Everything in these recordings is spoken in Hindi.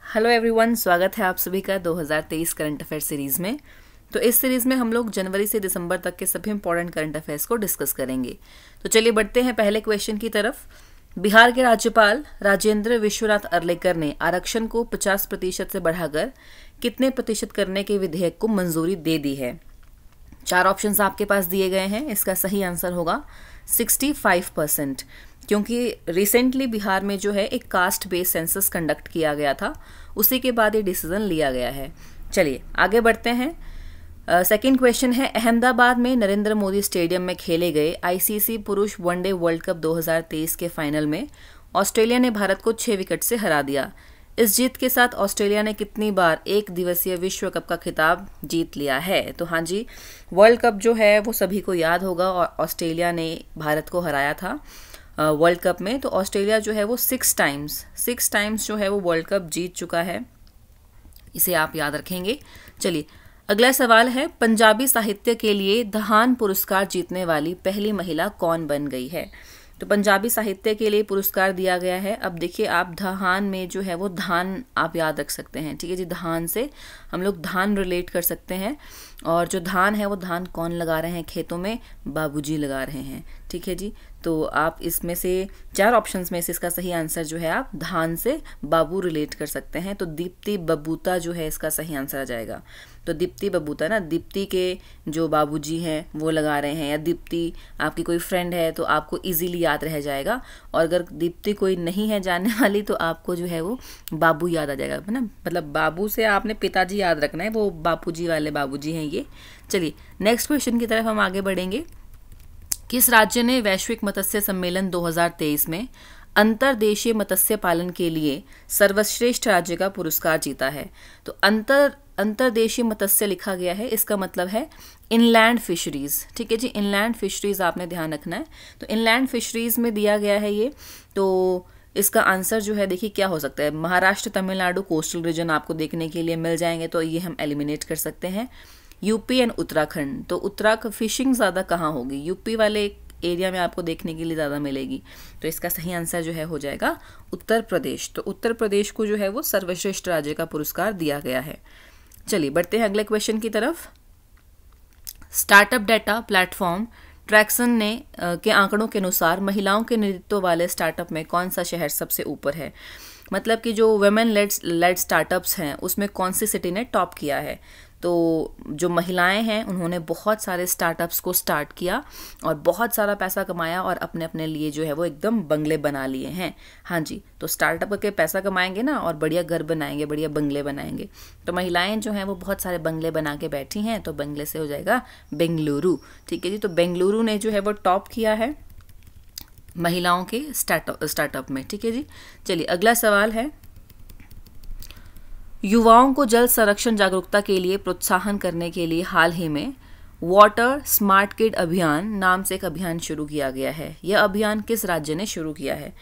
हेलो एवरीवन, स्वागत है आप सभी का 2023 करंट अफेयर सीरीज़ में। तो इस सीरीज़ में हम लोग जनवरी से दिसंबर तक के सभी इंपॉर्टेंट करंट अफेयर्स को डिस्कस करेंगे। तो चलिए बढ़ते हैं पहले क्वेश्चन की तरफ। बिहार के राज्यपाल राजेंद्र विश्वनाथ अर्लेकर ने आरक्षण को 50% से बढ़ाकर कितने प्रतिशत करने के विधेयक को मंजूरी दे दी है? 4 ऑप्शंस आपके पास दिए गए हैं। इसका सही आंसर होगा 65%, क्योंकि रिसेंटली बिहार में जो है एक कास्ट बेस्ड सेंसस कंडक्ट किया गया था, उसी के बाद ये डिसीजन लिया गया है। चलिए आगे बढ़ते हैं। सेकंड क्वेश्चन है, अहमदाबाद में नरेंद्र मोदी स्टेडियम में खेले गए आईसीसी पुरुष वनडे वर्ल्ड कप 2023 के फाइनल में ऑस्ट्रेलिया ने भारत को 6 विकेट से हरा दिया। इस जीत के साथ ऑस्ट्रेलिया ने कितनी बार एक दिवसीय विश्व कप का खिताब जीत लिया है? तो हाँ जी, वर्ल्ड कप जो है वो सभी को याद होगा और ऑस्ट्रेलिया ने भारत को हराया था वर्ल्ड कप में। तो ऑस्ट्रेलिया जो है वो 6 टाइम्स जो है वो वर्ल्ड कप जीत चुका है, इसे आप याद रखेंगे। चलिए अगला सवाल है, पंजाबी साहित्य के लिए धान पुरस्कार जीतने वाली पहली महिला कौन बन गई है? तो पंजाबी साहित्य के लिए पुरस्कार दिया गया है। अब देखिए, आप धान में जो है वो धान आप याद रख सकते हैं, ठीक है जी। धान से हम लोग धान रिलेट कर सकते हैं, और जो धान है वो धान कौन लगा रहे हैं खेतों में? बाबूजी लगा रहे हैं, ठीक है जी। तो आप इसमें से 4 ऑप्शंस में से इसका सही आंसर जो है आप धान से बाबू रिलेट कर सकते हैं। तो दीप्ति बबूता जो है इसका सही आंसर आ जाएगा। तो दीप्ति बबूता ना, दीप्ति के जो बाबूजी हैं वो लगा रहे हैं, या दीप्ति आपकी कोई फ्रेंड है तो आपको इजीली याद रह जाएगा। और अगर दीप्ति कोई नहीं है जानने वाली तो आपको जो है वो बाबू याद आ जाएगा, है ना। मतलब बाबू से आपने पिताजी याद रखना है, वो बापूजी वाले बाबूजी हैं ये। चलिए नेक्स्ट क्वेश्चन की तरफ हम आगे बढ़ेंगे। किस राज्य ने वैश्विक मत्स्य सम्मेलन 2023 में अंतर्देशीय मत्स्य पालन के लिए सर्वश्रेष्ठ राज्य का पुरस्कार जीता है? तो अंतर्देशीय मत्स्य लिखा गया है, इसका मतलब है इनलैंड फिशरीज, ठीक है जी। इनलैंड फिशरीज आपने ध्यान रखना है। तो इनलैंड फिशरीज में दिया गया है ये। तो इसका आंसर जो है देखिए क्या हो सकता है? महाराष्ट्र, तमिलनाडु, कोस्टल रीजन आपको देखने के लिए मिल जाएंगे, तो ये हम एलिमिनेट कर सकते हैं। यूपी एंड उत्तराखंड, तो उत्तराखंड फिशिंग ज़्यादा कहाँ होगी? यूपी वाले एरिया में आपको देखने के लिए ज़्यादा मिलेगी। तो इसका सही आंसर जो है हो जाएगा उत्तर प्रदेश। तो उत्तर प्रदेश को जो है वो सर्वश्रेष्ठ राज्य का पुरस्कार दिया गया है। चलिए बढ़ते हैं अगले क्वेश्चन की तरफ। स्टार्टअप डेटा प्लेटफॉर्म ट्रैक्सन ने के आंकड़ों के अनुसार महिलाओं के नेतृत्व वाले स्टार्टअप में कौन सा शहर सबसे ऊपर है? मतलब कि जो वुमेन लेड स्टार्टअप्स हैं उसमें कौन सी सिटी ने टॉप किया है? तो जो महिलाएं हैं उन्होंने बहुत सारे स्टार्टअप्स को स्टार्ट किया और बहुत सारा पैसा कमाया और अपने अपने लिए जो है वो एकदम बंगले बना लिए हैं। हाँ जी, तो स्टार्टअप करके पैसा कमाएंगे ना और बढ़िया घर बनाएंगे, बढ़िया बंगले बनाएंगे। तो महिलाएं जो हैं वो बहुत सारे बंगले बना के बैठी हैं, तो बंगले से हो जाएगा बेंगलुरु, ठीक है जी। तो बेंगलुरु ने जो है वो टॉप किया है महिलाओं के स्टार्टअप में, ठीक है जी। चलिए अगला सवाल है, युवाओं को जल संरक्षण जागरूकता के लिए प्रोत्साहन करने के लिए हाल ही में वाटर स्मार्ट किड अभियान नाम से एक अभियान शुरू किया गया है। यह अभियान किस राज्य ने शुरू किया है?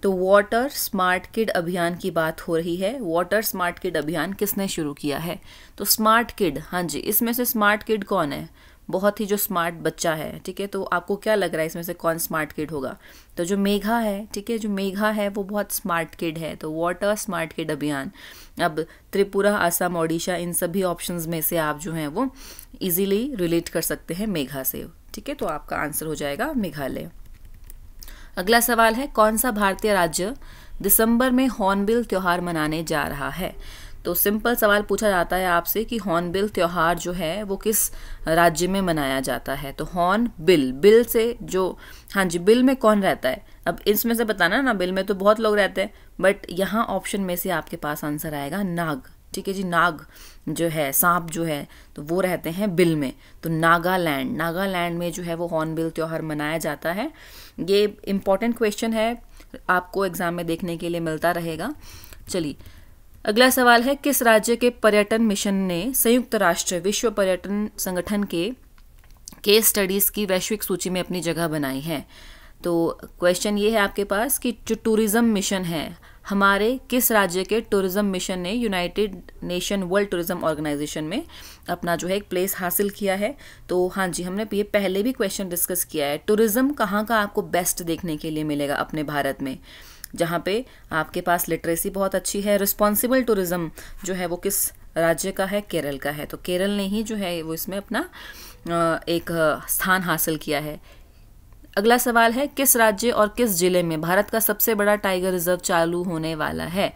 तो वाटर स्मार्ट किड अभियान की बात हो रही है। वाटर स्मार्ट किड अभियान किसने शुरू किया है? तो स्मार्ट किड, हाँ जी, इसमें से स्मार्ट किड कौन है? बहुत ही जो स्मार्ट बच्चा है, ठीक है। तो आपको क्या लग रहा है इसमें से कौन स्मार्ट किड होगा? तो जो मेघा है, ठीक है, जो मेघा है वो बहुत स्मार्ट किड है। तो वाटर स्मार्ट किड अभियान। अब त्रिपुरा, असम, ओडिशा, इन सभी ऑप्शंस में से आप जो हैं वो इजीली रिलेट कर सकते हैं मेघा से, ठीक है। तो आपका आंसर हो जाएगा मेघालय। अगला सवाल है, कौन सा भारतीय राज्य दिसंबर में हॉर्नबिल त्योहार मनाने जा रहा है? तो सिंपल सवाल पूछा जाता है आपसे कि हॉर्नबिल त्योहार जो है वो किस राज्य में मनाया जाता है? तो हॉर्नबिल, बिल से जो, हाँ जी, बिल में कौन रहता है? अब इसमें से बताना ना, बिल में तो बहुत लोग रहते हैं, बट यहाँ ऑप्शन में से आपके पास आंसर आएगा नाग, ठीक है जी। नाग जो है, सांप जो है, तो वो रहते हैं बिल में। तो नागालैंड में जो है वो हॉर्नबिल त्योहार मनाया जाता है। ये इंपॉर्टेंट क्वेश्चन है, आपको एग्जाम में देखने के लिए मिलता रहेगा। चलिए अगला सवाल है, किस राज्य के पर्यटन मिशन ने संयुक्त राष्ट्र विश्व पर्यटन संगठन के केस स्टडीज की वैश्विक सूची में अपनी जगह बनाई है? तो क्वेश्चन ये है आपके पास कि जो टूरिज्म मिशन है, हमारे किस राज्य के टूरिज्म मिशन ने united nation world tourism organization में अपना जो है एक प्लेस हासिल किया है? तो हाँ जी, हमने ये पहले भी क्वेश्चन डिस्कस किया है। टूरिज्म कहाँ का आपको बेस्ट देखने के लिए मिलेगा अपने भारत में? जहाँ पे आपके पास लिटरेसी बहुत अच्छी है। रिस्पॉन्सिबल टूरिज्म जो है वो किस राज्य का है? केरल का है। तो केरल ने ही जो है वो इसमें अपना एक स्थान हासिल किया है। अगला सवाल है, किस राज्य और किस जिले में भारत का सबसे बड़ा टाइगर रिजर्व चालू होने वाला है?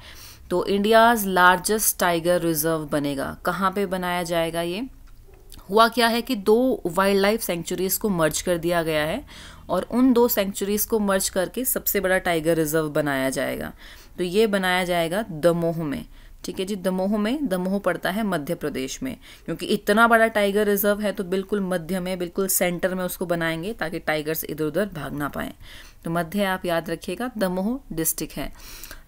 तो इंडियाज़ लार्जेस्ट टाइगर रिजर्व बनेगा। कहाँ पे बनाया जाएगा? ये हुआ क्या है कि 2 वाइल्ड लाइफ सेंचुरीज को मर्ज कर दिया गया है और उन 2 सेंचुरीज को मर्ज करके सबसे बड़ा टाइगर रिजर्व बनाया जाएगा। तो ये बनाया जाएगा दमोह में। ठीक है जी, दमोह में। दमोह पड़ता है मध्य प्रदेश में, क्योंकि इतना बड़ा टाइगर रिजर्व है तो बिल्कुल मध्य में, बिल्कुल सेंटर में उसको बनाएंगे ताकि टाइगर्स इधर उधर भाग ना पाए। तो मध्य आप याद रखिएगा, दमोह डिस्ट्रिक्ट है।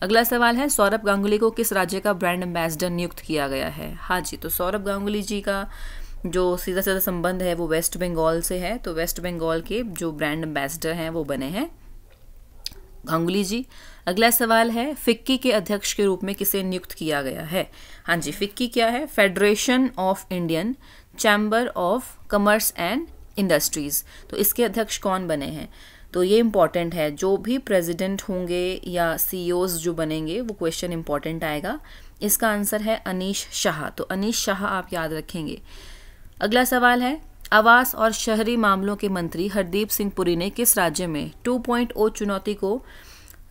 अगला सवाल है, सौरभ गांगुली को किस राज्य का ब्रांड एम्बेसडर नियुक्त किया गया है? हाँ जी, तो सौरभ गांगुली जी का जो सीधा सीधा संबंध है वो वेस्ट बंगाल से है। तो वेस्ट बंगाल के जो ब्रांड एम्बेसडर हैं वो बने हैं गांगुली जी। अगला सवाल है, फिक्की के अध्यक्ष के रूप में किसे नियुक्त किया गया है? हाँ जी, फिक्की क्या है? Federation of Indian chamber of commerce and industries. तो इसके अध्यक्ष कौन बने हैं? तो ये इंपॉर्टेंट है, जो भी प्रेसिडेंट होंगे या सीईओज जो बनेंगे वो क्वेश्चन इंपॉर्टेंट आएगा। इसका आंसर है अनीश शाह। तो अनीश शाह आप याद रखेंगे। अगला सवाल है, आवास और शहरी मामलों के मंत्री हरदीप सिंह पुरी ने किस राज्य में 2.0 चुनौती को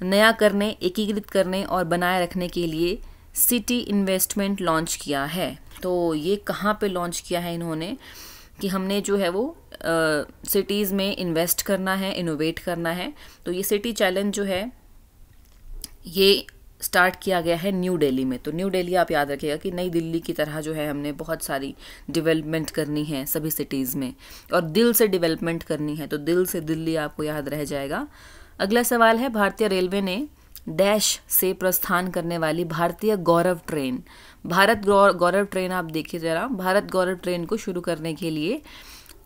नया करने, एकीकृत करने और बनाए रखने के लिए सिटी इन्वेस्टमेंट लॉन्च किया है? तो ये कहाँ पे लॉन्च किया है इन्होंने कि हमने जो है वो सिटीज़ में इन्वेस्ट करना है, इनोवेट करना है। तो ये सिटी चैलेंज जो है ये स्टार्ट किया गया है न्यू दिल्ली में। तो न्यू दिल्ली आप याद रखिएगा कि नई दिल्ली की तरह जो है हमने बहुत सारी डेवलपमेंट करनी है सभी सिटीज़ में, और दिल से डेवलपमेंट करनी है। तो दिल से दिल्ली आपको याद रह जाएगा। अगला सवाल है, भारतीय रेलवे ने डैश से प्रस्थान करने वाली भारतीय गौरव ट्रेन, भारत गौरव ट्रेन आप देखिए जरा, भारत गौरव ट्रेन को शुरू करने के लिए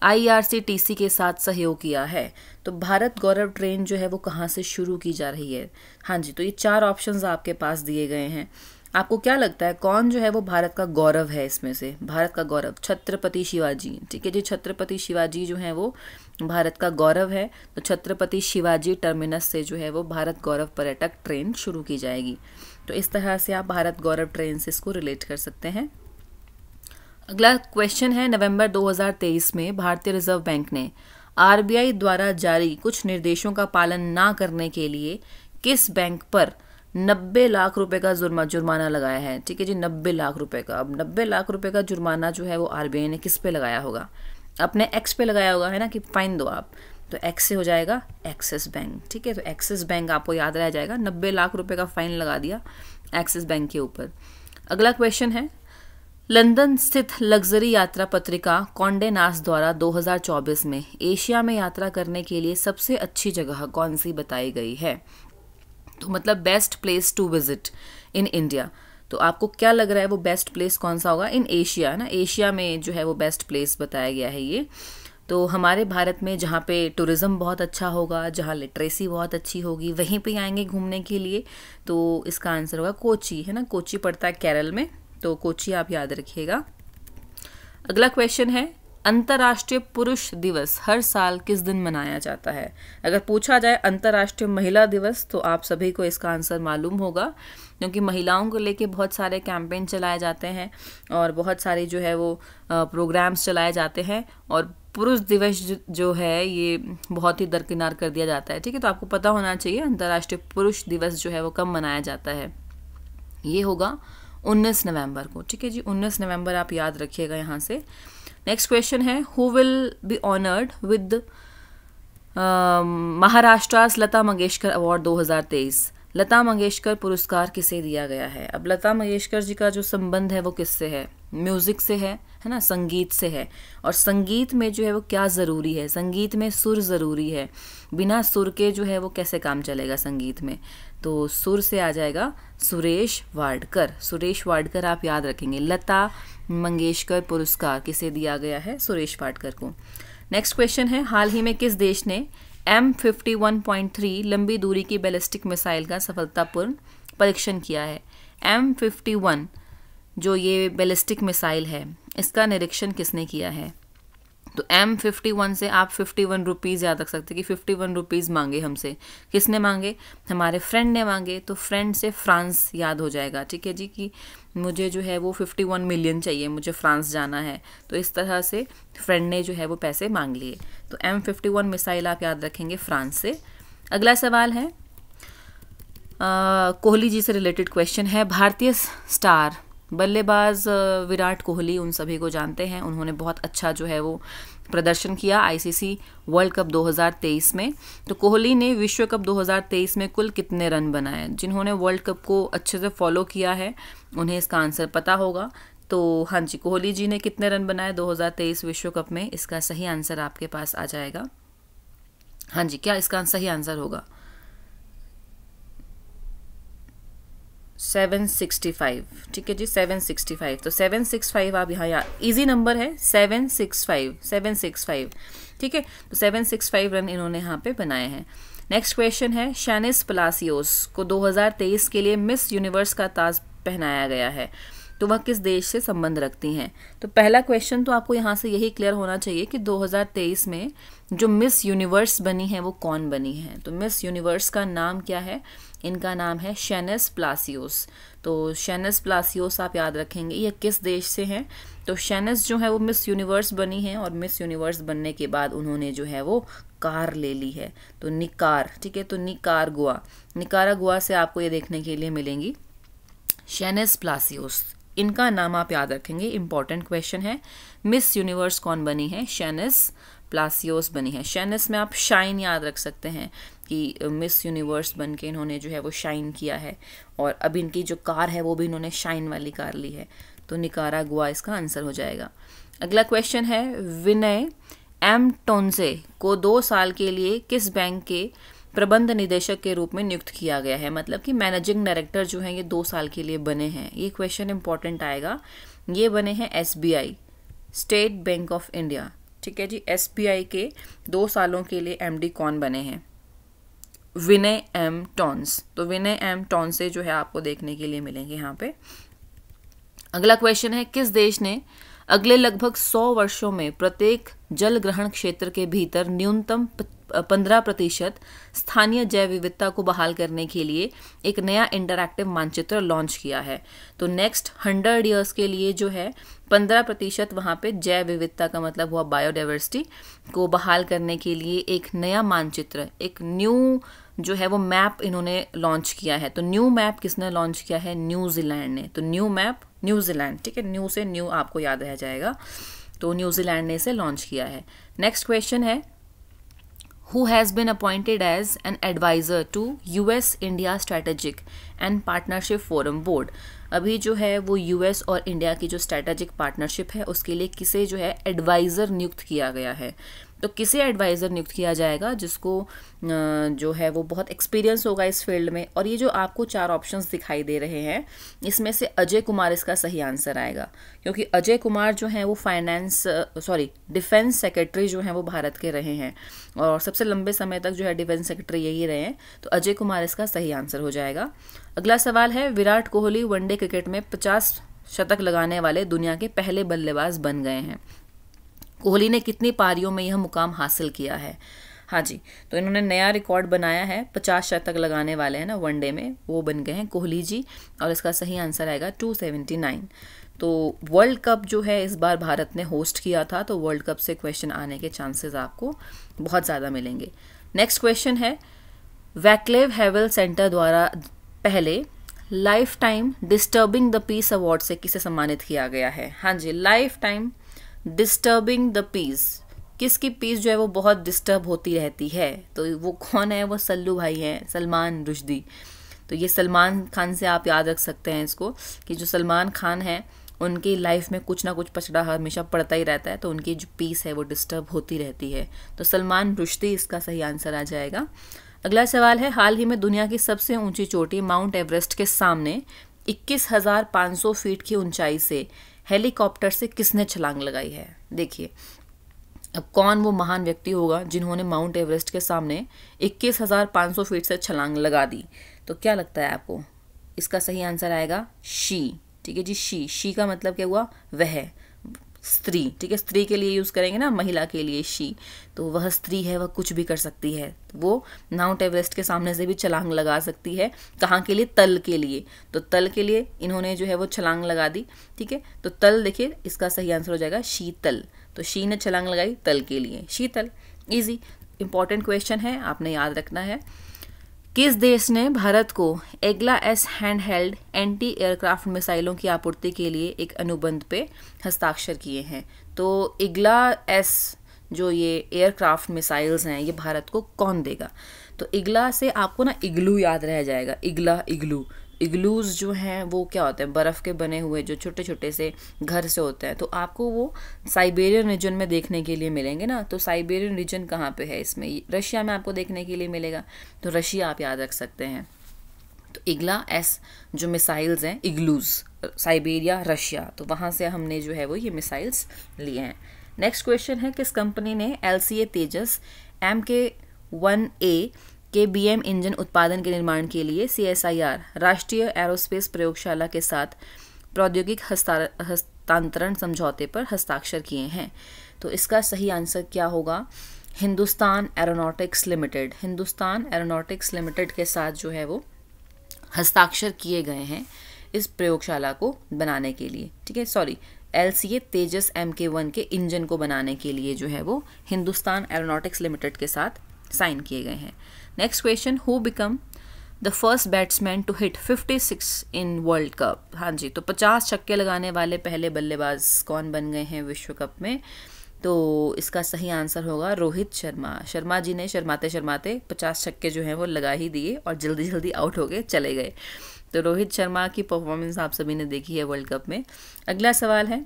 IRCTC के साथ सहयोग किया है। तो भारत गौरव ट्रेन जो है वो कहाँ से शुरू की जा रही है? हाँ जी, तो ये 4 ऑप्शंस आपके पास दिए गए हैं। आपको क्या लगता है कौन जो है वो भारत का गौरव है इसमें से? भारत का गौरव छत्रपति शिवाजी। ठीक है जी, छत्रपति शिवाजी जो है वो भारत का गौरव है। तो छत्रपति शिवाजी टर्मिनस से जो है वो भारत गौरव पर्यटक ट्रेन शुरू की जाएगी। तो इस तरह से आप भारत गौरव ट्रेन से इसको रिलेट कर सकते हैं। अगला क्वेश्चन है, नवंबर 2023 में भारतीय रिजर्व बैंक ने RBI द्वारा जारी कुछ निर्देशों का पालन ना करने के लिए किस बैंक पर 90 लाख रुपए का जुर्माना लगाया है? ठीक है जी, 90 लाख रुपए का। अब 90 लाख रुपए का जुर्माना जो है वो RBI ने किस पे लगाया होगा? अपने एक्स पे लगाया होगा, है ना, कि फाइन दो आप। तो एक्स से हो जाएगा एक्सिस बैंक। ठीक है, तो एक्सिस बैंक आपको याद रह जाएगा, 90 लाख रुपए का फाइन लगा दिया एक्सिस बैंक के ऊपर। अगला क्वेश्चन है, लंदन स्थित लग्जरी यात्रा पत्रिका कॉन्डे नास्ट द्वारा 2024 में एशिया में यात्रा करने के लिए सबसे अच्छी जगह कौन सी बताई गई है? तो मतलब best place to visit in India. तो आपको क्या लग रहा है वो बेस्ट प्लेस कौन सा होगा? इन एशिया, ना, एशिया में जो है वो बेस्ट प्लेस बताया गया है ये। तो हमारे भारत में जहाँ पे टूरिज़्म बहुत अच्छा होगा, जहाँ लिटरेसी बहुत अच्छी होगी, वहीं पे आएंगे घूमने के लिए। तो इसका आंसर होगा कोची, है ना, कोची पड़ता है केरल में। तो कोची आप याद रखिएगा। अगला क्वेश्चन है, अंतर्राष्ट्रीय पुरुष दिवस हर साल किस दिन मनाया जाता है? अगर पूछा जाए अंतर्राष्ट्रीय महिला दिवस तो आप सभी को इसका आंसर मालूम होगा, क्योंकि महिलाओं को लेके बहुत सारे कैंपेन चलाए जाते हैं और बहुत सारे जो है वो प्रोग्राम्स चलाए जाते हैं, और पुरुष दिवस जो है ये बहुत ही दरकिनार कर दिया जाता है। ठीक है, तो आपको पता होना चाहिए अंतर्राष्ट्रीय पुरुष दिवस जो है वो कब मनाया जाता है। ये होगा 19 नवंबर को। ठीक है जी, 19 नवंबर आप याद रखिएगा यहाँ से। नेक्स्ट क्वेश्चन है, who will be honoured with Maharashtra Lata Mangeshkar award 2023? Lata Mangeshkar पुरस्कार किसे दिया गया है? अब लता मंगेशकर जी का जो संबंध है वो किससे है? म्यूजिक से है ना, संगीत से है। और संगीत में जो है वो क्या ज़रूरी है? संगीत में सुर ज़रूरी है। बिना सुर के जो है वो कैसे काम चलेगा संगीत में? तो सुर से आ जाएगा सुरेश वाडकर। सुरेश वाडकर आप याद रखेंगे। लता मंगेशकर पुरस्कार किसे दिया गया है? सुरेश वाडकर को। नेक्स्ट क्वेश्चन है, हाल ही में किस देश ने M51.3 लंबी दूरी की बैलिस्टिक मिसाइल का सफलतापूर्ण परीक्षण किया है? M51 जो ये बैलिस्टिक मिसाइल है इसका निरीक्षण किसने किया है? तो M51 से आप 51 रुपीज़ याद रख सकते हैं कि 51 रुपीज़ मांगे हमसे। किसने मांगे? हमारे फ्रेंड ने मांगे, तो फ्रेंड से फ्रांस याद हो जाएगा, ठीक है जी, कि मुझे जो है वो 51 मिलियन चाहिए, मुझे फ्रांस जाना है। तो इस तरह से फ्रेंड ने जो है वो पैसे मांग लिए। तो M51 मिसाइल आप याद रखेंगे फ्रांस से। अगला सवाल है कोहली जी से रिलेटेड क्वेश्चन है। भारतीय स्टार बल्लेबाज विराट कोहली, उन सभी को जानते हैं, उन्होंने बहुत अच्छा जो है वो प्रदर्शन किया आईसीसी वर्ल्ड कप 2023 में। तो कोहली ने विश्व कप 2023 में कुल कितने रन बनाए? जिन्होंने वर्ल्ड कप को अच्छे से फॉलो किया है उन्हें इसका आंसर पता होगा। तो हाँ जी, कोहली जी ने कितने रन बनाए 2023 विश्व कप में? इसका सही आंसर आपके पास आ जाएगा। हाँ जी, क्या इसका सही आंसर होगा? 765, ठीक है जी, 765। तो 765 आप यहाँ इजी नंबर है, 765, ठीक है। तो 765 रन इन्होंने यहाँ पे बनाए हैं। नेक्स्ट क्वेश्चन है, शैनिस पलासियोस को 2023 के लिए मिस यूनिवर्स का ताज पहनाया गया है, तो वह किस देश से संबंध रखती हैं? तो पहला क्वेश्चन तो आपको यहाँ से यही क्लियर होना चाहिए कि 2023 में जो मिस यूनिवर्स बनी है वो कौन बनी है। तो मिस यूनिवर्स का नाम क्या है? इनका नाम है शैनिस पलासियोस। तो शैनिस पलासियोस आप याद रखेंगे, ये किस देश से हैं? तो शैनिस जो है वो मिस यूनिवर्स बनी है, और मिस यूनिवर्स बनने के बाद उन्होंने जो है वो कार ले ली है, तो निकार, ठीक है। तो निकारागुआ से आपको ये देखने के लिए मिलेंगी शैनिस पलासियोस। इनका नाम आप याद रखेंगे, इंपॉर्टेंट क्वेश्चन है। मिस यूनिवर्स कौन बनी है? शैनिस पलासियोस बनी है। शैनिस में आप शाइन याद रख सकते हैं कि मिस यूनिवर्स बन के इन्होंने जो है वो शाइन किया है, और अब इनकी जो कार है वो भी इन्होंने शाइन वाली कार ली है। तो निकारागुआ इसका आंसर हो जाएगा। अगला क्वेश्चन है, विनय एम टोन्से को 2 साल के लिए किस बैंक के प्रबंध निदेशक के रूप में नियुक्त किया गया है? मतलब कि मैनेजिंग डायरेक्टर जो है ये 2 साल के लिए बने हैं। ये क्वेश्चन इंपॉर्टेंट आएगा। ये बने हैं SBI, state bank of India, ठीक है जी। SBI के 2 सालों के लिए MD कौन बने हैं? विनय एम टॉन्स। तो विनय एम टॉन्से जो है आपको देखने के लिए मिलेंगे यहाँ पे। अगला क्वेश्चन है, किस देश ने अगले लगभग 100 वर्षों में प्रत्येक जल ग्रहण क्षेत्र के भीतर न्यूनतम 15% स्थानीय जैव विविधता को बहाल करने के लिए एक नया इंटरैक्टिव मानचित्र लॉन्च किया है? तो नेक्स्ट 100 ईयर्स के लिए जो है 15% वहाँ पे जैव विविधता का मतलब हुआ बायोडाइवर्सिटी को बहाल करने के लिए एक नया मानचित्र, एक न्यू जो है वो मैप इन्होंने लॉन्च किया है। तो न्यू मैप किसने लॉन्च किया है? न्यूजीलैंड ने। तो न्यू मैप न्यूजीलैंड, ठीक है, न्यू से न्यू आपको याद रह जाएगा। तो न्यूजीलैंड ने इसे लॉन्च किया है। नेक्स्ट क्वेश्चन है, who has been appointed as an advisor to US India Strategic and Partnership Forum Board? अभी जो है वो US और इंडिया की जो स्ट्रैटेजिक पार्टनरशिप है उसके लिए किसे जो है एडवाइज़र नियुक्त किया गया है? तो किसे एडवाइज़र नियुक्त किया जाएगा? जिसको जो है वो बहुत एक्सपीरियंस होगा इस फील्ड में। और ये जो आपको 4 ऑप्शंस दिखाई दे रहे हैं इसमें से अजय कुमार इसका सही आंसर आएगा, क्योंकि अजय कुमार जो है वो डिफेंस सेक्रेटरी जो है वो भारत के रहे हैं, और सबसे लंबे समय तक जो है डिफेंस सेक्रेटरी यही रहे हैं। तो अजय कुमार इसका सही आंसर हो जाएगा। अगला सवाल है, विराट कोहली वनडे क्रिकेट में 50 शतक लगाने वाले दुनिया के पहले बल्लेबाज बन गए हैं। कोहली ने कितनी पारियों में यह मुकाम हासिल किया है? हाँ जी, तो इन्होंने नया रिकॉर्ड बनाया है, 50 शतक लगाने वाले हैं ना वनडे में, वो बन गए हैं कोहली जी, और इसका सही आंसर आएगा 279। तो वर्ल्ड कप जो है इस बार भारत ने होस्ट किया था, तो वर्ल्ड कप से क्वेश्चन आने के चांसेस आपको बहुत ज़्यादा मिलेंगे। नेक्स्ट क्वेश्चन है, वैक्लेव हैवेल सेंटर द्वारा पहले lifetime disturbing the peace award से किसे सम्मानित किया गया है? हाँ जी, lifetime disturbing the peace, किसकी पीस जो है वो बहुत डिस्टर्ब होती रहती है, तो वो कौन है? वो सल्लू भाई हैं, सलमान रुश्दी। तो ये सलमान खान से आप याद रख सकते हैं इसको, कि जो सलमान खान है उनकी लाइफ में कुछ ना कुछ पचड़ा हमेशा पड़ता ही रहता है, तो उनकी जो पीस है वो डिस्टर्ब होती रहती है। तो सलमान रुश्दी इसका सही आंसर आ जाएगा। अगला सवाल है, हाल ही में दुनिया की सबसे ऊंची चोटी माउंट एवरेस्ट के सामने 21,500 फीट की ऊंचाई से हेलीकॉप्टर से किसने छलांग लगाई है? देखिए, अब कौन वो महान व्यक्ति होगा जिन्होंने माउंट एवरेस्ट के सामने 21,500 फीट से छलांग लगा दी? तो क्या लगता है आपको? इसका सही आंसर आएगा शी, ठीक है जी, शी का मतलब क्या हुआ? वह। स्त्री, ठीक है, स्त्री के लिए यूज़ करेंगे ना, महिला के लिए शी, तो वह स्त्री है, वह कुछ भी कर सकती है, वो माउंट एवरेस्ट के सामने से भी छलांग लगा सकती है। कहाँ के लिए? तल के लिए। तो तल के लिए इन्होंने जो है वो छलांग लगा दी, ठीक है। तो तल, देखिए इसका सही आंसर हो जाएगा शीतल। तो शी ने छलांग लगाई तल के लिए, शीतल। इजी, इंपॉर्टेंट क्वेश्चन है, आपने याद रखना है। किस देश ने भारत को एग्ला-एस हैंड हेल्ड एंटी एयरक्राफ्ट मिसाइलों की आपूर्ति के लिए एक अनुबंध पे हस्ताक्षर किए हैं? तो एग्ला-एस जो ये एयरक्राफ्ट मिसाइल्स हैं, ये भारत को कौन देगा? तो इग्ला से आपको ना इग्लू याद रह जाएगा, इग्ला, इग्लू। इग्लूज जो हैं वो क्या होते हैं? बर्फ़ के बने हुए जो छोटे छोटे से घर से होते हैं। तो आपको वो साइबेरियन रीजन में देखने के लिए मिलेंगे ना। तो साइबेरियन रीजन कहाँ पे है? इसमें रशिया में आपको देखने के लिए मिलेगा, तो रशिया आप याद रख सकते हैं। तो इग्ला-एस जो मिसाइल्स हैं, इग्लूज, साइबेरिया, रशिया, तो वहाँ से हमने जो है वो ये मिसाइल्स लिए हैं। नेक्स्ट क्वेश्चन है, किस कंपनी ने LCA तेजस MK-1A के BM इंजन उत्पादन के निर्माण के लिए CSIR राष्ट्रीय एरोस्पेस प्रयोगशाला के साथ प्रौद्योगिक हस्तांतरण समझौते पर हस्ताक्षर किए हैं? तो इसका सही आंसर क्या होगा? Hindustan aeronautics limited. Hindustan aeronautics limited के साथ जो है वो हस्ताक्षर किए गए हैं इस प्रयोगशाला को बनाने के लिए, ठीक है। सॉरी, LCA तेजस MK-1 के इंजन को बनाने के लिए जो है वो हिंदुस्तान एरोनॉटिक्स लिमिटेड के साथ साइन किए गए हैं। Next question, who become the first batsman to hit 56 in world cup? हाँ जी, तो 50 छक्के लगाने वाले पहले बल्लेबाज कौन बन गए हैं विश्व कप में? तो इसका सही आंसर होगा रोहित शर्मा। शर्मा जी ने शर्माते शर्माते 50 छक्के जो हैं वो लगा ही दिए और जल्दी जल्दी आउट हो गए, चले गए। तो रोहित शर्मा की परफॉर्मेंस आप सभी ने देखी है वर्ल्ड कप में। अगला सवाल है,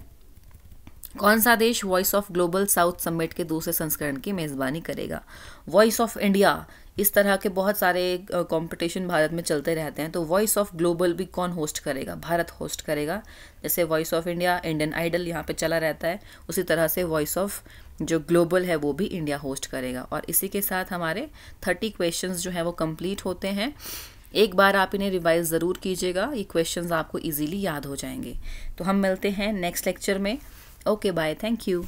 कौन सा देश voice of global south summit के दूसरे संस्करण की मेज़बानी करेगा? वॉइस ऑफ इंडिया, इस तरह के बहुत सारे कंपटीशन भारत में चलते रहते हैं, तो वॉइस ऑफ ग्लोबल भी कौन होस्ट करेगा? भारत होस्ट करेगा। जैसे voice of India, Indian idol यहाँ पे चला रहता है, उसी तरह से वॉइस ऑफ जो ग्लोबल है वो भी इंडिया होस्ट करेगा। और इसी के साथ हमारे 30 क्वेश्चंस जो है वो कंप्लीट होते हैं। एक बार आप इन्हें रिवाइज ज़रूर कीजिएगा, ये क्वेश्चंस आपको इजीली याद हो जाएंगे। तो हम मिलते हैं नेक्स्ट लेक्चर में। Okay, bye, thank you.